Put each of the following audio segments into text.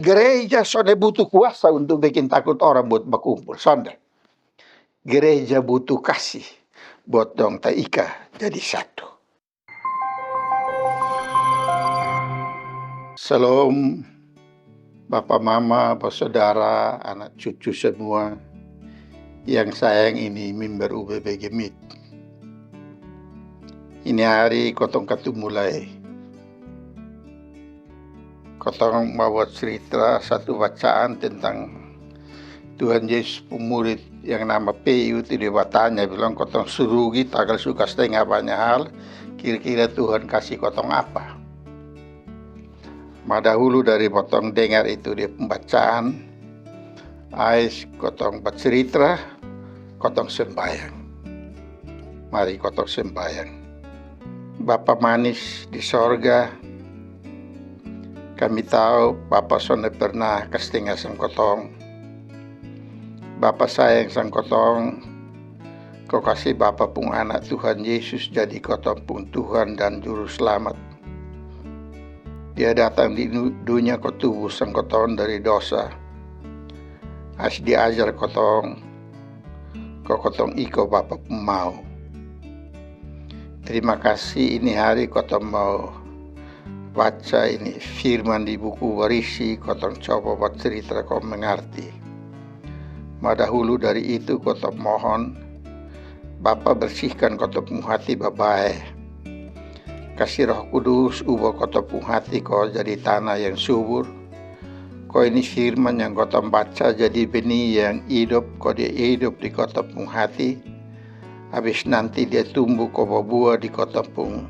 Gereja sonde butuh kuasa untuk bikin takut orang buat berkumpul. Sonde. Gereja butuh kasih buat dong taika jadi satu. Salam Bapak Mama, Bapak Saudara, anak cucu semua yang sayang ini member UBBG Meet. Ini hari kotong katu mulai. Kotong bawa cerita satu bacaan tentang Tuhan Yesus pemurid yang nama PU itu dia bertanya, bilang kotong surugi tagal suka setengah banyak hal, kira-kira Tuhan kasih kotong apa? Dahulu dari kotong dengar itu dia pembacaan, ais kotong bercerita, kotong sembahyang. Mari kotong sembahyang. Bapa manis di sorga, kami tahu Bapa sonde pernah kasih sang kotong. Bapa sayang sang kotong, kau kasih Bapa pun anak Tuhan Yesus jadi kotong pun Tuhan dan Juru Selamat. Dia datang di dunia kau tubuh sang kotong dari dosa. As diajar kotong, kau kotong iko Bapa pun mau. Terima kasih ini hari kotong mau baca ini firman di buku Warisi, kotong coba buat cerita kau mengerti. Dahulu dari itu kotong mohon Bapa bersihkan kotong hati babai. Kasih Roh Kudus ubah kotong hati kau jadi tanah yang subur. Kau ini firman yang kotong baca jadi benih yang hidup, kau dia hidup di kotong hati. Habis nanti dia tumbuh kau berbuah di kotong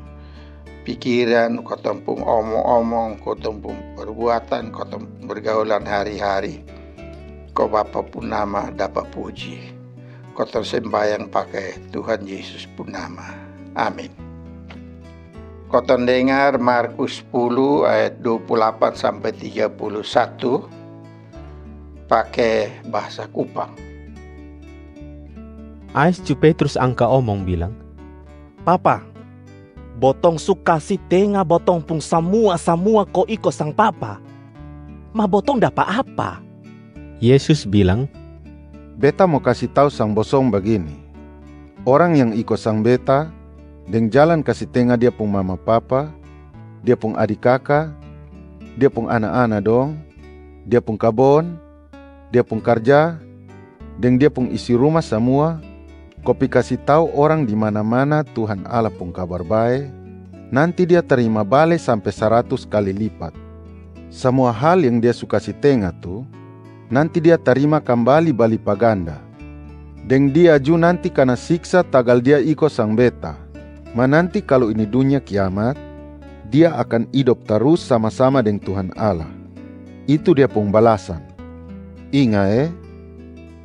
pikiran, kau tempung omong-omong, kau tempung perbuatan, kau tempung bergaulan hari-hari. Kau Bapa pun nama dapat puji. Kau sembahyang pakai Tuhan Yesus pun nama. Amin. Kau dengar Markus 10 ayat 28 sampai 31 pakai bahasa Kupang. Ais Petrus angka omong bilang, Papa, botong suka si tenga botong pun semua ko iko sang papa. Ma botong dapat apa? Yesus bilang, Beta mau kasih tahu sang bosong begini. Orang yang iko sang beta, deng jalan kasih tenga dia pun mama papa, dia pun adik kakak, dia pun anak-anak dong, dia pun kabon, dia pun kerja, deng dia pun isi rumah semua. Kopi kasih tahu orang di mana-mana Tuhan Allah pun kabar baik, nanti dia terima balik sampai 100 kali lipat. Semua hal yang dia suka si tengah tuh, nanti dia terima kembali balipa ganda. Deng dia ju nanti karena siksa tagal dia iko sang beta. Ma nanti kalau ini dunia kiamat, dia akan hidup terus sama-sama dengan Tuhan Allah. Itu dia pun balasan. Ingat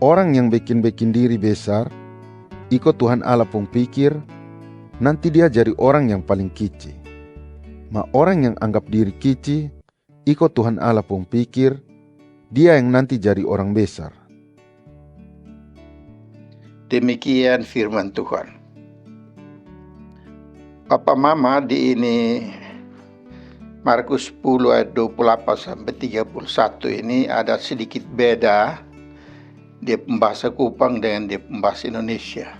orang yang bikin diri besar, ikut Tuhan Allah pun pikir, nanti dia jadi orang yang paling kicik. Ma orang yang anggap diri kicik, ikut Tuhan Allah pun pikir, dia yang nanti jadi orang besar. Demikian firman Tuhan. Papa Mama di ini Markus 10 ayat 28 sampai 31 ini ada sedikit beda dia pembahasa Kupang dengan dia pembahasa Indonesia.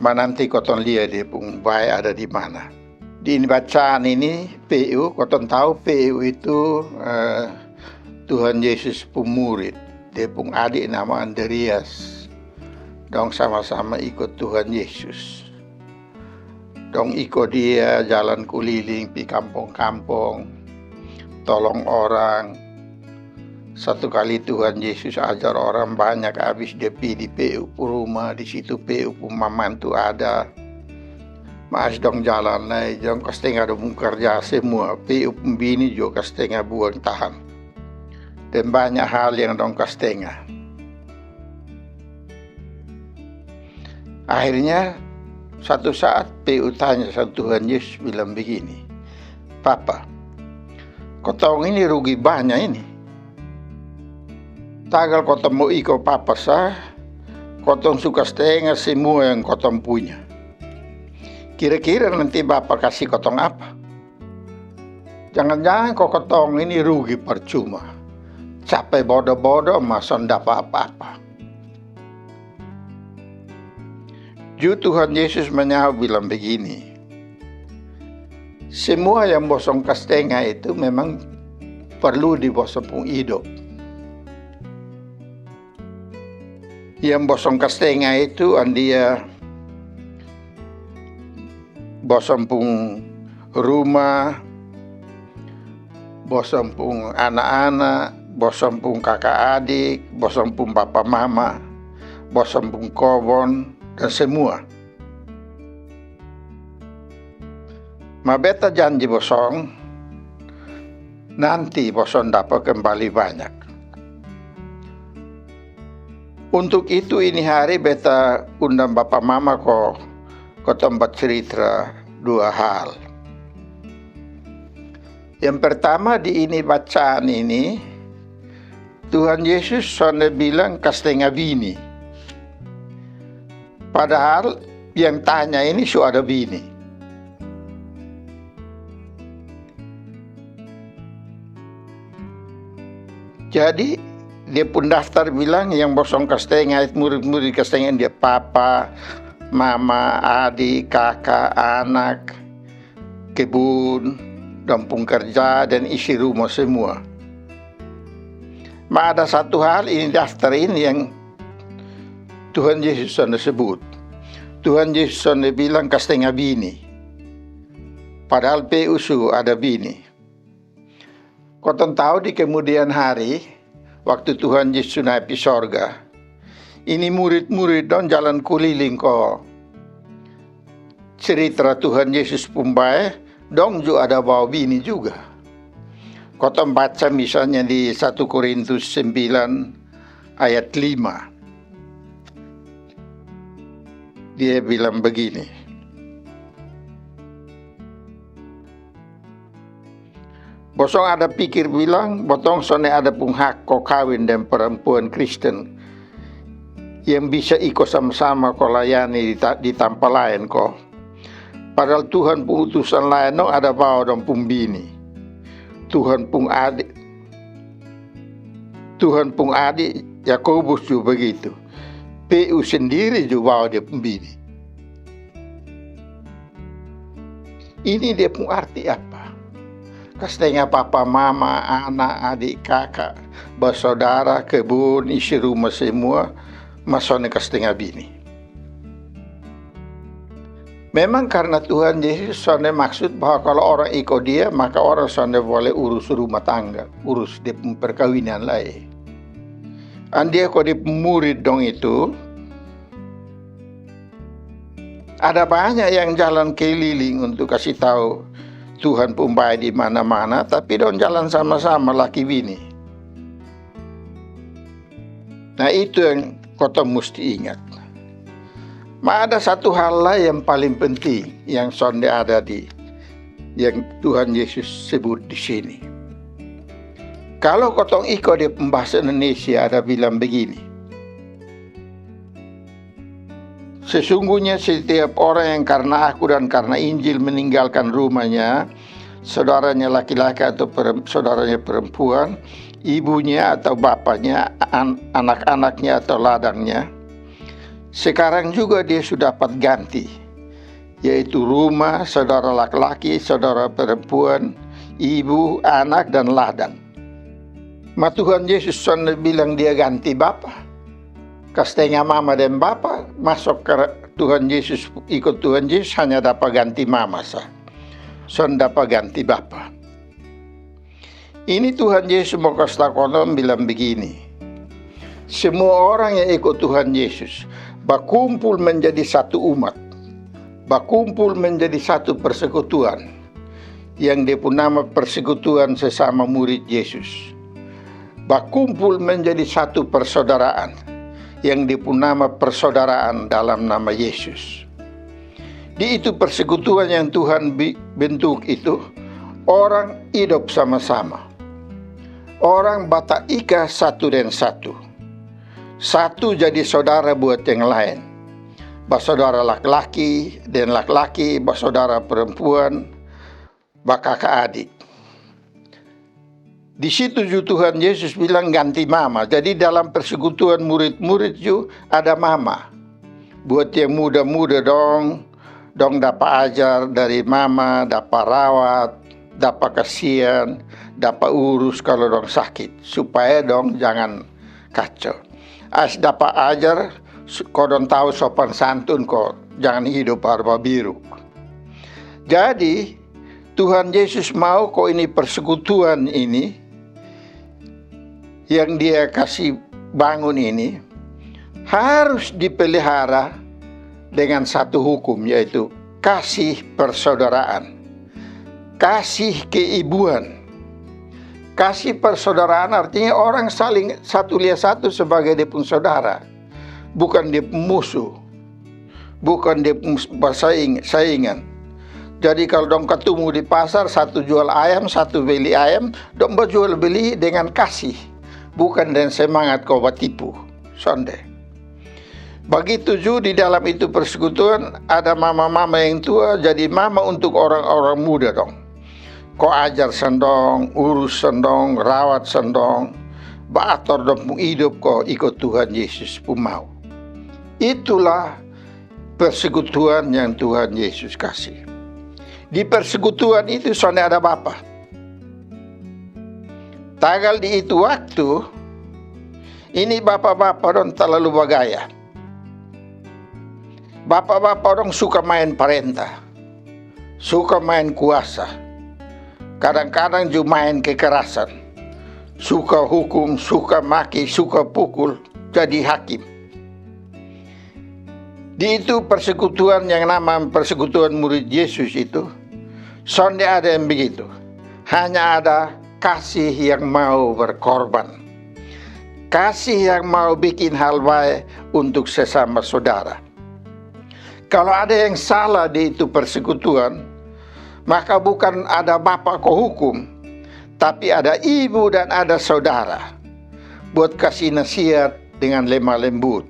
Nanti koton lihat dia pun baik ada di mana. Di bacaan ini PU, koton tahu PU itu Tuhan Yesus pemurid. Dia pun adik nama Andreas. Dong sama-sama ikut Tuhan Yesus. Dong ikut dia jalan keliling di kampung-kampung, tolong orang. Satu kali Tuhan Yesus ajar orang banyak, habis dia pergi di PU rumah, di situ PU mantu ada. Mas dong jalan naik, dong setengah dong kerja semua, PU pembini juga setengah buang tahan. Dan banyak hal yang dong setengah. Akhirnya satu saat PU tanya sama Tuhan Yesus bilang begini, Papa, kau tahu ini rugi banyak ini. Tagal kotong mau iko papa sah, kotong suka setengah semua yang kotong punya. Kira-kira nanti Bapak kasih kotong apa? Jangan-jangan kok ketong ini rugi percuma. Capek bodoh-bodoh masa dapat apa-apa. Tuhan Yesus menjawab bilang begini. Semua yang bosong kastengah itu memang perlu dibosong pun hidup. Yang bosong kastengah itu dia bosong pun rumah, bosong pun anak-anak, bosong pun kakak adik, bosong pun papa mama, bosong pun kobon, dan semua. Beta janji bosong, nanti bosong dapat kembali banyak. Untuk itu ini hari beta undang bapak mama ke tempat cerita dua hal. Yang pertama di ini bacaan ini, Tuhan Yesus sudah bilang kastengah bini. Padahal yang tanya ini sudah ada bini. Jadi dia pun daftar bilang yang bosong kastengah, murid-murid kastengah dia papa, mama, adik, kakak, anak, kebun, kampung kerja dan isi rumah semua. Ada satu hal ini daftar ini yang Tuhan Yesus sudah sebut. Tuhan Yesus sudah bilang kastengah bini. Padahal PUSU ada bini. Kau tahu di kemudian hari, waktu Tuhan Yesus naik ke sorga, ini murid-murid don jalan keliling kok cerita Tuhan Yesus pumbai, dong juga ada bawa bini juga. Kau baca misalnya di 1 Korintus 9 ayat 5. Dia bilang begini. Bosong ada pikir bilang, botong sone ada pun hak kau kawin dan perempuan Kristen yang bisa ikut sama-sama kau layani di tanpa lain kau. Padahal Tuhan pun utusan lain no ada bawa dan pun bini. Tuhan pun adik Yakobus juga begitu. PU sendiri juga bawa dia pun bini. Ini dia pun arti apa? Kastengah papa, mama, anak, adik, kakak, bersaudara, kebun, isi rumah semua, masuknya kastengah bini. Memang karena Tuhan Yesus soalnya maksud bahwa kalau orang ikut dia, maka orang soalnya boleh urus rumah tangga, urus di perkawinan lain. Dia kalau di murid dong itu, ada banyak yang jalan keliling untuk kasih tahu Tuhan pumbai di mana-mana, tapi dong jalan sama-sama laki bini. Nah itu yang kota mesti ingat. Ada satu hal lain yang paling penting yang sonde ada yang Tuhan Yesus sebut di sini. Kalau kotong ikut di bahasa Indonesia ada bilang begini. Sesungguhnya setiap orang yang karena aku dan karena Injil meninggalkan rumahnya, saudaranya laki-laki atau saudaranya perempuan, ibunya atau bapaknya, anak-anaknya atau ladangnya, sekarang juga dia sudah dapat ganti, yaitu rumah, saudara laki-laki, saudara perempuan, ibu, anak, dan ladang. Tuhan Yesus sudah bilang dia ganti bapa. Kastengah mama dan bapa masuk ke Tuhan Yesus, ikut Tuhan Yesus hanya dapat ganti mama sah. Sudah dapat ganti bapa. Ini Tuhan Yesus mau kasih tahu bilang begini. Semua orang yang ikut Tuhan Yesus berkumpul menjadi satu umat, berkumpul menjadi satu persekutuan yang dipun nama persekutuan sesama murid Yesus, berkumpul menjadi satu persaudaraan yang dipun nama persaudaraan dalam nama Yesus. Di itu persekutuan yang Tuhan bentuk itu, orang hidup sama-sama, orang bata ika satu dan satu. Satu jadi saudara buat yang lain. Bersaudara laki-laki dan laki-laki, bersaudara perempuan, kakak adik. Di situ juga Tuhan Yesus bilang ganti mama. Jadi dalam persekutuan murid-murid juga ada mama. Buat yang muda-muda dong dapat ajar dari mama, dapat rawat, dapat kasihan, dapat urus kalau dong sakit. Supaya dong jangan kacau. As dapat ajar, kau dong tahu sopan santun kok, jangan hidup harba biru. Jadi Tuhan Yesus mau kok ini persekutuan ini yang dia kasih bangun ini harus dipelihara dengan satu hukum, yaitu kasih persaudaraan, kasih keibuan. Kasih persaudaraan artinya orang saling satu lihat satu sebagai dia pun saudara, bukan dia musuh, bukan dia saingan. Jadi kalau dong ketemu di pasar, satu jual ayam, satu beli ayam, dong jual beli dengan kasih, bukan dengan semangat kau tipu, sonde. Begitu juga di dalam itu persekutuan ada mama-mama yang tua jadi mama untuk orang-orang muda dong. Kau ajar sendong, urus sendong, rawat sendong, baator dong hidup kau ikut Tuhan Yesus pun mau. Itulah persekutuan yang Tuhan Yesus kasih. Di persekutuan itu soalnya ada Bapa. Tagal di itu waktu, ini bapak-bapak dong terlalu bagaya. Bapak-bapak dong suka main perintah, suka main kuasa, kadang-kadang juga main kekerasan, suka hukum, suka maki, suka pukul, jadi hakim. Di itu persekutuan yang nama persekutuan murid Yesus itu, sonde ada yang begitu. Hanya ada kasih yang mau berkorban. Kasih yang mau bikin hal baik untuk sesama saudara. Kalau ada yang salah di itu persekutuan, maka bukan ada bapak kau hukum, tapi ada ibu dan ada saudara. Buat kasih nasihat dengan lemah lembut.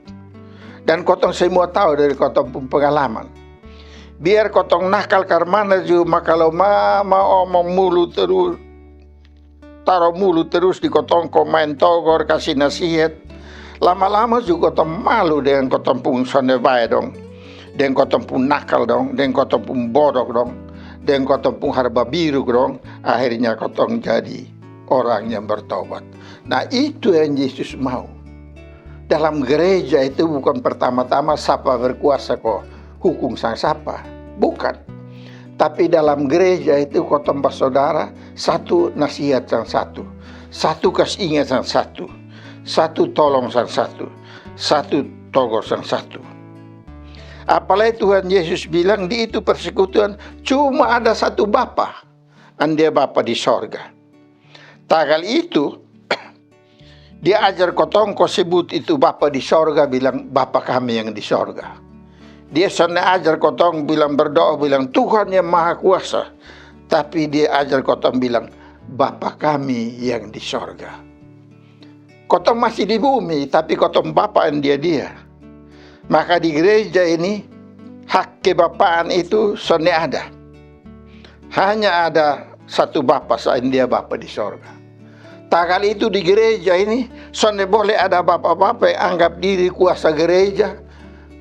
Dan kotong semua tahu dari kotong pengalaman. Biar kotong nakal karmana juga, kalau mama omong mulu terus, taruh mulu terus di kotong kau main togor kasih nasihat. Lama-lama juga kotong malu dengan kotong pun sonde bae dong. Dan kotong pun nakal dong, dan kotong pun bodoh dong, dan kotong pun harba biru dong. Akhirnya kotong jadi orang yang bertobat. Nah itu yang Yesus mau. Dalam gereja itu bukan pertama-tama siapa berkuasa kok hukum sang siapa, bukan. Tapi dalam gereja itu kotong bersaudara, satu nasihat sang satu, satu kasih ingat sang satu, satu tolong sang satu, satu togor sang satu. Apalagi Tuhan Yesus bilang di itu persekutuan cuma ada satu Bapa, dia Bapa di sorga. Tagal itu dia ajar kotong kau sebut itu Bapa di sorga, bilang Bapa kami yang di sorga. Dia sana ajar kotong bilang berdoa, bilang Tuhan yang maha kuasa. Tapi dia ajar kotong bilang Bapa kami yang di sorga. Kotong masih di bumi, tapi kotong Bapa yang dia. Maka di gereja ini hak kebapaan itu sana ada. Hanya ada satu Bapa, selain dia Bapa di sorga. Tak kali itu di gereja ini, sonde boleh ada bapak-bapak yang anggap diri kuasa gereja,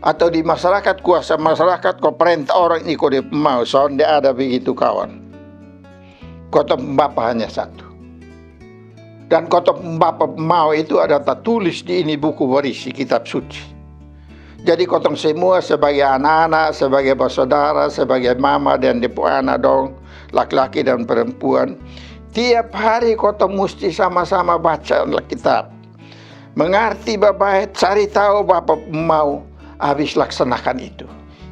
atau di masyarakat kuasa masyarakat, kau perintah orang ini kau dia mau, sonde ada begitu kawan. Kotong bapak hanya satu. Dan kotong bapak mau itu ada tertulis di ini buku warisi kitab suci. Jadi kotong semua sebagai anak-anak, sebagai bersaudara, sebagai mama dan depo anak dong, laki-laki dan perempuan. Tiap hari kotong mesti sama-sama baca kitab. Mengerti bapak, cari tahu bapak mau, habis laksanakan itu.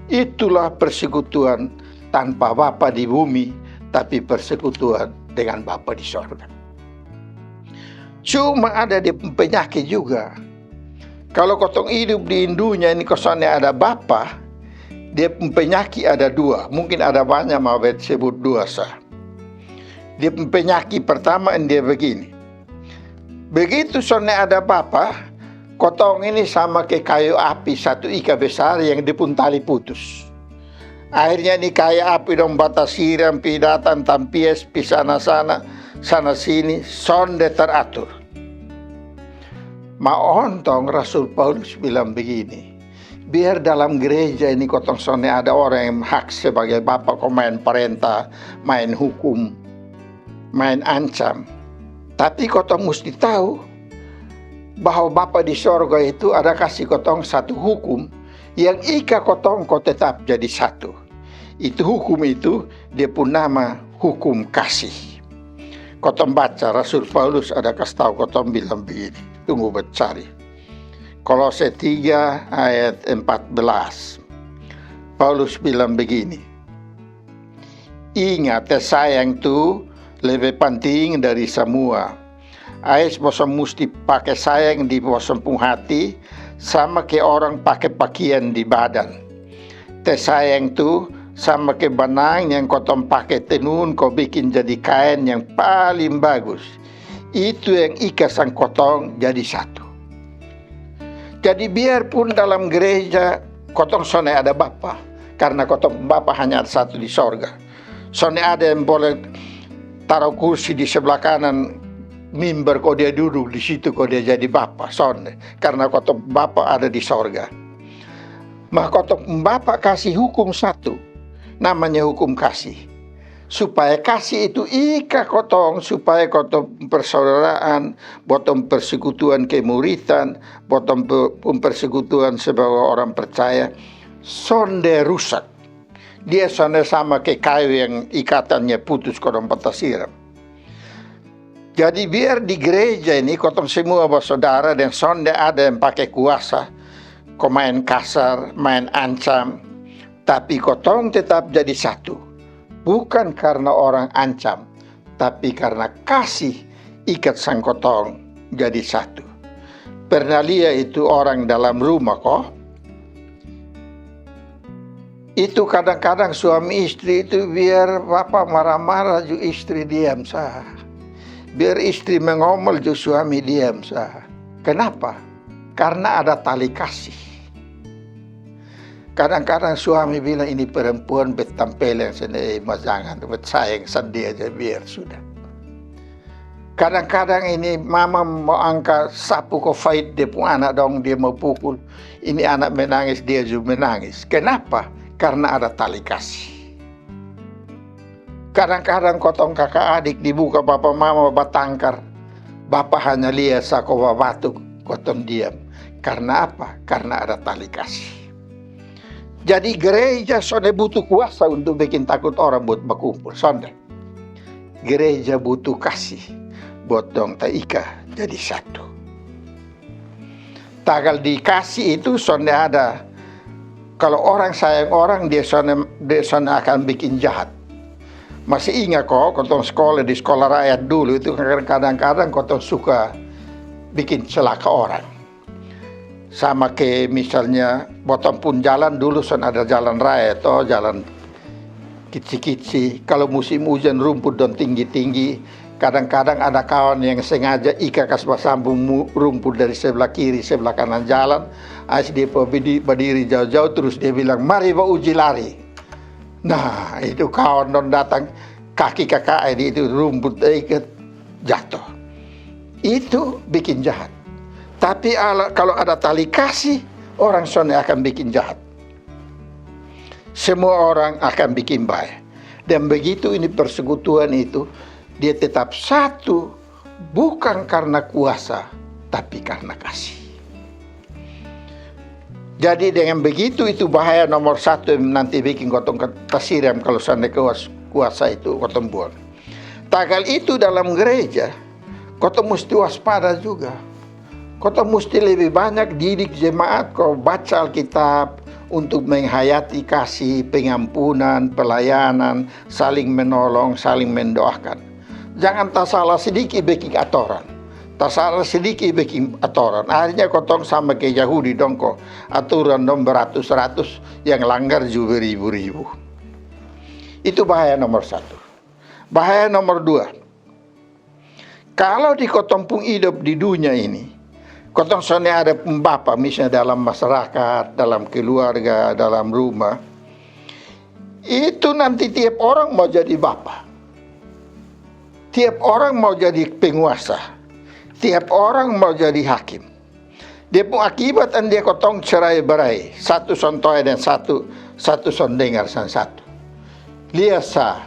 Itulah persekutuan tanpa Bapa di bumi, tapi persekutuan dengan Bapa di sorga. Cuma ada di penyakit juga. Kalau kotong hidup di indunya ini kosannya ada Bapa, dia penyakit ada dua. Mungkin ada banyak mau sebut dua sah. Dia penyakit pertama dia begini. Begitu soalnya ada Bapa, kotong ini sama ke kayu api satu ika besar yang dipun tali putus. Akhirnya ini kayu api dong batas siram, pidatan, tampies, pisana sana. sana sini, sonde teratur. Maontong Rasul Paulus bilang begini, biar dalam gereja ini kotong sonde ada orang yang hak sebagai bapak kok main perintah, main hukum, main ancam. Tapi kotong mesti tahu bahwa Bapa di sorga itu ada kasih kotong satu hukum yang ika kotong kau tetap jadi satu. Itu hukum itu dia pun nama hukum kasih. Kotong baca Rasul Paulus ada kasih tahu kotong bilang begini. Tunggu bercari. Kolose 3 ayat 14. Paulus bilang begini. Ingat sayang itu lebih penting dari semua. Ais bosan mesti pakai sayang di bosan pun hati sama ke orang pakai pakaian di badan. Sayang itu sama ke benang yang kotong pakai tenun kau bikin jadi kain yang paling bagus. Itu yang ikasan kotong jadi satu. Jadi biarpun dalam gereja kotong sone ada Bapa, karena kotong Bapa hanya ada satu di sorga. Sone ada yang boleh taruh kursi di sebelah kanan mimbar kok dia duduk di situ kok dia jadi Bapa, sone, karena kotong Bapa ada di sorga. Maka kotong Bapa kasih hukum satu, namanya hukum kasih. Supaya kasih itu ika kotong, supaya kotong persaudaraan, botong persekutuan kemuritan, botong persekutuan sebagai orang percaya, sonde rusak. Dia sonde sama ke kayu yang ikatannya putus kotong patah siram. Jadi biar di gereja ini kotong semua bersaudara dan sonde ada yang pakai kuasa, kau main kasar, main ancam, tapi kotong tetap jadi satu. Bukan karena orang ancam, tapi karena kasih ikat sang kotong jadi satu. Pernah lihat itu orang dalam rumah kok? Itu kadang-kadang suami istri itu biar bapak marah-marah juga istri diam sah. Biar istri mengomel juga suami diam sah. Kenapa? Karena ada tali kasih. Kadang-kadang suami bilang ini perempuan betampel yang sendiri jangan sayang sendiri aja biar sudah. Kadang-kadang ini mama mau angkat sapu kok fight dia pun anak dong dia mau pukul. Ini anak menangis dia juga menangis. Kenapa? Karena ada tali kasih. Kadang-kadang kotong kakak adik dibuka bapak mama batangkar. Bapak hanya lihat sako batuk kotong diam. Karena apa? Karena ada tali kasih. Jadi gereja sonde butuh kuasa untuk bikin takut orang buat berkumpul. Sonde. Gereja butuh kasih. Buat dong taika jadi satu. Tagal dikasih itu sonde ada. Kalau orang sayang orang dia sonde akan bikin jahat. Masih ingat kok kotong sekolah di sekolah rakyat dulu itu kadang-kadang kotong suka bikin celaka orang. Sama ke misalnya botong pun jalan dulu ada jalan raya atau jalan kicik-kicik. Kalau musim hujan rumput dan tinggi-tinggi, kadang-kadang ada kawan yang sengaja ika kasbah sambung rumput dari sebelah kiri, sebelah kanan jalan. As dia berdiri jauh-jauh terus dia bilang, mari pak uji lari. Nah itu kawan non datang kaki kakak itu rumput ikat jatuh. Itu bikin jahat. Tapi kalau ada tali kasih, orang sonde akan bikin jahat. Semua orang akan bikin baik. Dan begitu ini persekutuan itu, dia tetap satu, bukan karena kuasa, tapi karena kasih. Jadi dengan begitu itu bahaya nomor satu yang nanti bikin kotong tersiram kalau sonde kuasa itu kotong buang. Tagal itu dalam gereja, kotong mesti waspada juga. Kotong mesti lebih banyak didik jemaat kau baca Alkitab untuk menghayati kasih, pengampunan, pelayanan, saling menolong, saling mendoakan. Jangan tak salah sedikit bikin aturan. Tak salah sedikit bikin aturan. Akhirnya kotong sama ke Yahudi dongko. Aturan dong beratus-ratus yang langgar juga ribu-ribu. Itu bahaya nomor satu. Bahaya nomor dua. Kalau di kotong pun hidup di dunia ini, kotong sonde ada Bapa misalnya dalam masyarakat, dalam keluarga, dalam rumah. Itu nanti tiap orang mau jadi Bapa. Tiap orang mau jadi penguasa, tiap orang mau jadi hakim. Dia pun akibat dan dia kotong cerai berai, satu son toy dan satu son dengar san satu. Lihat sah,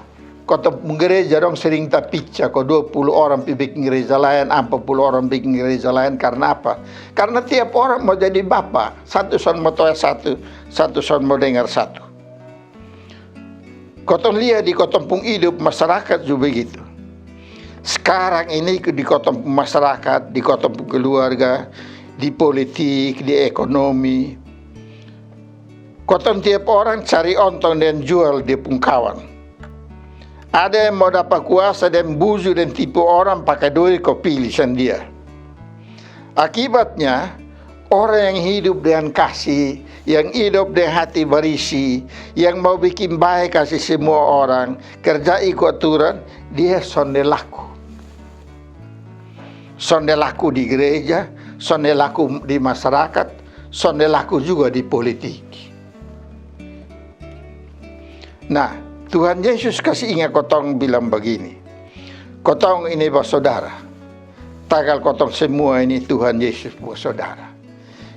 kotong gereja dong sering tapicca, kok 20 orang bikin gereja lain, 40 orang bikin gereja lain, karena apa? Karena tiap orang mau jadi bapak, satu son mau toy satu son mau dengar satu. Kotong lihat di kotong pun hidup masyarakat juga begitu. Sekarang ini di kotong pun masyarakat, di kotong pun keluarga, di politik, di ekonomi. Kotong tiap orang cari ontong dan jual dia pun kawan. Ada yang mau dapat kuasa dan buzu dan tipu orang pakai duit kau pilih dia. Akibatnya orang yang hidup dengan kasih, yang hidup dengan hati berisi, yang mau bikin baik kasih semua orang, kerja ikut aturan, dia sonde laku. Sonde laku di gereja, sonde laku di masyarakat, sonde laku juga di politik. Nah, Tuhan Yesus kasih ingat kotong bilang begini. Kotong ini bersaudara. Tagal kotong semua ini Tuhan Yesus bersaudara.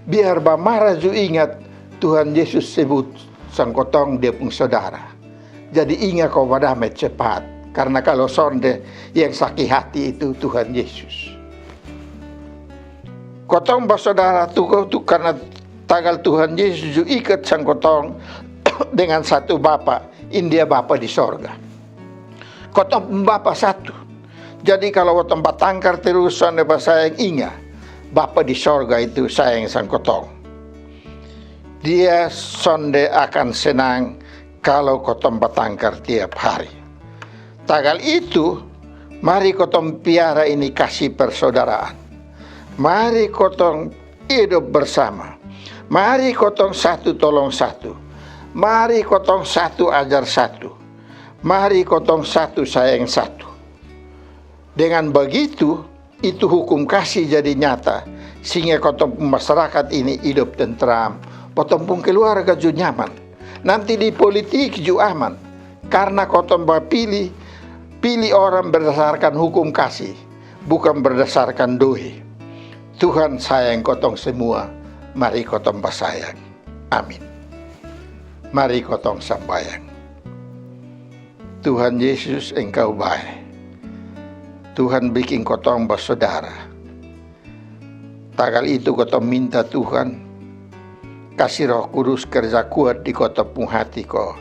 Biar bamara ju ingat Tuhan Yesus sebut sang kotong dia pun saudara. Jadi ingat kau berdamai cepat. Karena kalau sonde yang sakit hati itu Tuhan Yesus. Kotong bersaudara tuh karena tagal Tuhan Yesus ikat sang kotong dengan satu Bapa, India Bapa di sorga. Kotong Bapa satu. Jadi kalau kotong batangkar terus sonde sayang ingat, Bapa di sorga itu sayang sang kotong. Dia sonde akan senang kalau kotong batangkar tiap hari. Tagal itu, mari kotong piara ini kasih persaudaraan. Mari kotong hidup bersama. Mari kotong satu tolong satu. Mari kotong satu ajar satu. Mari kotong satu sayang satu. Dengan begitu, itu hukum kasih jadi nyata. Sehingga kotong masyarakat ini hidup tentram. Kotong pun keluarga juga nyaman. Nanti di politik juga aman. Karena kotong pilih orang berdasarkan hukum kasih. Bukan berdasarkan dohi. Tuhan sayang kotong semua, mari kotong bersayang. Amin. Mari kotong sambayang. Tuhan Yesus engkau baik. Tuhan bikin kotong bersaudara. Tagal itu kotong minta Tuhan, kasih Roh Kudus kerja kuat di kotong pun hati kau.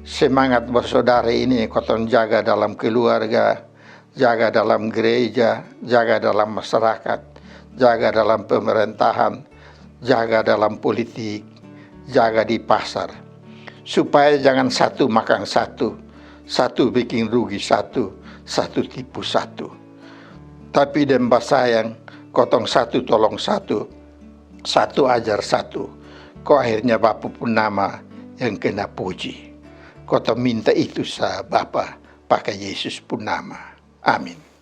Semangat bersaudara ini kotong jaga dalam keluarga, jaga dalam gereja, jaga dalam masyarakat. Jaga dalam pemerintahan, jaga dalam politik, jaga di pasar. Supaya jangan satu makan satu, satu bikin rugi satu, satu tipu satu. Tapi dan sayang, kotong satu tolong satu, satu ajar satu. Kok akhirnya Bapa pun nama yang kena puji. Kotong minta itu sa Bapa pakai Yesus pun nama. Amin.